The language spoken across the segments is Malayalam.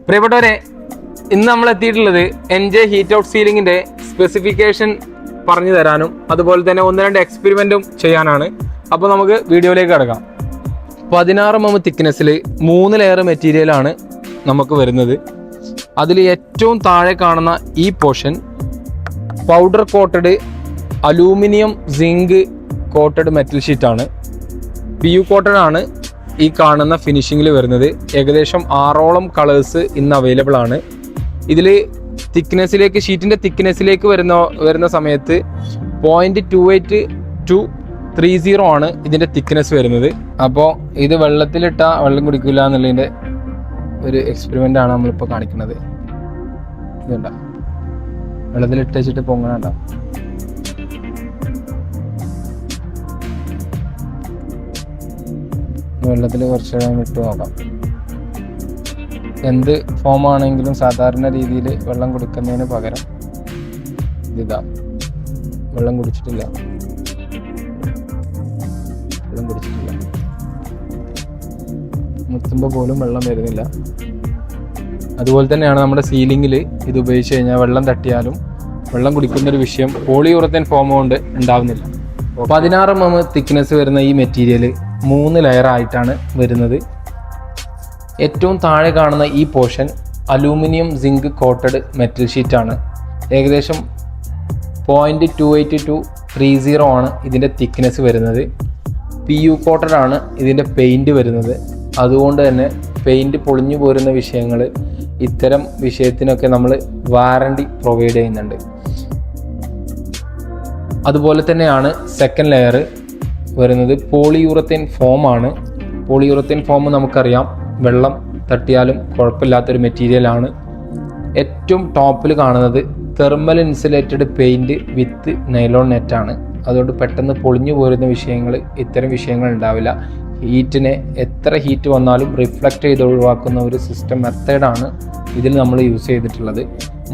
പ്രിയപ്പെട്ടവരെ, ഇന്ന് നമ്മൾ എത്തിയിട്ടുള്ളത് NJ ഹീറ്റ് ഔട്ട് സീലിംഗിന്റെ സ്പെസിഫിക്കേഷൻ പറഞ്ഞു തരാനും അതുപോലെ തന്നെ 1-2 എക്സ്പെരിമെന്റും ചെയ്യാനാണ്. അപ്പോൾ നമുക്ക് വീഡിയോയിലേക്ക് കിടക്കാം. 16 mm തിക്നെസ്സിൽ 3 ലെയർ മെറ്റീരിയലാണ് നമുക്ക് വരുന്നത്. അതിൽ ഏറ്റവും താഴെ കാണുന്ന ഈ portion powder coated aluminium zinc coated metal ഷീറ്റാണ്. PU കോട്ടഡ് ആണ് ഈ കാണുന്ന ഫിനിഷിങ്ങിൽ വരുന്നത്. ഏകദേശം 6ഓളം കളേഴ്സ് ഇന്ന് അവൈലബിൾ ആണ്. ഇതിൽ തിക്നെസ്സിലേക്ക്, ഷീറ്റിൻ്റെ തിക്നെസ്സിലേക്ക് വരുന്ന സമയത്ത് 0.28 to 30 ആണ് ഇതിൻ്റെ തിക്നെസ് വരുന്നത്. അപ്പോൾ ഇത് വെള്ളത്തിലിട്ട വെള്ളം കുടിക്കില്ല എന്നുള്ളതിൻ്റെ ഒരു എക്സ്പെരിമെൻ്റ് ആണ് നമ്മളിപ്പോൾ കാണിക്കുന്നത്. ഇതുണ്ട, വെള്ളത്തിലിട്ട് വെച്ചിട്ട് പൊങ്ങണുണ്ടോ? വെള്ളത്തിൽ കുറച്ച് നേരം ഇട്ട് നോക്കാം. എന്ത് ഫോമാണെങ്കിലും സാധാരണ രീതിയിൽ വെള്ളം കുടിക്കുന്നതിന് പകരം ഇതാ, വെള്ളം കുടിച്ചിട്ടില്ല. മുത്തുമ്പോൾ പോലും വെള്ളം വരുന്നില്ല. അതുപോലെ തന്നെയാണ് നമ്മുടെ സീലിങ്ങിൽ ഇത് ഉപയോഗിച്ച് കഴിഞ്ഞാൽ വെള്ളം തട്ടിയാലും വെള്ളം കുടിക്കുന്നൊരു വിഷയം പോളിയൂറത്തേൻ ഫോം കൊണ്ട് ഉണ്ടാവുന്നില്ല. 16 mm തിക്നെസ് വരുന്ന ഈ മെറ്റീരിയൽ 3 ലെയർ ആയിട്ടാണ് വരുന്നത്. ഏറ്റവും താഴെ കാണുന്ന ഈ portion aluminium zinc coated metal ഷീറ്റാണ്. ഏകദേശം 0.28 to 30 ആണ് ഇതിൻ്റെ തിക്നെസ് വരുന്നത്. PU കോട്ടഡ് ആണ് ഇതിൻ്റെ പെയിൻറ് വരുന്നത്. അതുകൊണ്ട് തന്നെ പെയിൻറ് പൊളിഞ്ഞു പോരുന്ന വിഷയങ്ങൾ, ഇത്തരം വിഷയത്തിനൊക്കെ നമ്മൾ വാറണ്ടി പ്രൊവൈഡ് ചെയ്യുന്നുണ്ട്. അതുപോലെ തന്നെയാണ് സെക്കൻഡ് ലെയർ വരുന്നത്. പോളിയൂറത്തേൻ ഫോമാണ്. പോളിയൂറത്തേൻ ഫോം നമുക്കറിയാം, വെള്ളം തട്ടിയാലും കുഴപ്പമില്ലാത്തൊരു മെറ്റീരിയലാണ്. ഏറ്റവും ടോപ്പിൽ കാണുന്നത് തെർമൽ ഇൻസുലേറ്റഡ് പെയിൻറ് വിത്ത് നൈലോൺ നെറ്റാണ്. അതുകൊണ്ട് പെട്ടെന്ന് പൊളിഞ്ഞു പോരുന്ന വിഷയങ്ങൾ, ഇത്തരം വിഷയങ്ങൾ ഉണ്ടാവില്ല. ഹീറ്റിനെ എത്ര ഹീറ്റ് വന്നാലും റിഫ്ലക്റ്റ് ചെയ്ത് ഒഴിവാക്കുന്ന ഒരു സിസ്റ്റം മെത്തേഡാണ് ഇതിൽ നമ്മൾ യൂസ് ചെയ്തിട്ടുള്ളത്.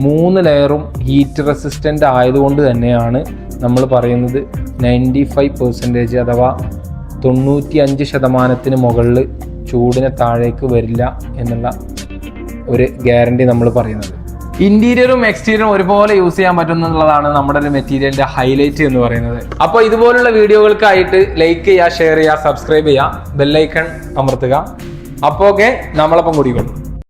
3 ലെയറും ഹീറ്റ് റെസിസ്റ്റൻ്റ് ആയതുകൊണ്ട് തന്നെയാണ് നമ്മൾ പറയുന്നത് 95% അഥവാ 95% മുകളിൽ ചൂടിനെ താഴേക്ക് വരില്ല എന്നുള്ള ഒരു ഗ്യാരണ്ടി നമ്മൾ പറയുന്നത്. ഇന്റീരിയറും എക്സ്റ്റീരിയറും ഒരുപോലെ യൂസ് ചെയ്യാൻ പറ്റുന്നതാണ് നമ്മുടെ ഒരു മെറ്റീരിയലിന്റെ ഹൈലൈറ്റ് എന്ന് പറയുന്നത്. അപ്പോൾ ഇതുപോലുള്ള വീഡിയോകൾക്കായിട്ട് ലൈക്ക് ചെയ്യുക, ഷെയർ ചെയ്യുക, സബ്സ്ക്രൈബ് ചെയ്യുക, ബെല്ലൈക്കൺ അമർത്തുക. അപ്പോൾ നമ്മളപ്പം കൂടിക്കൊള്ളു.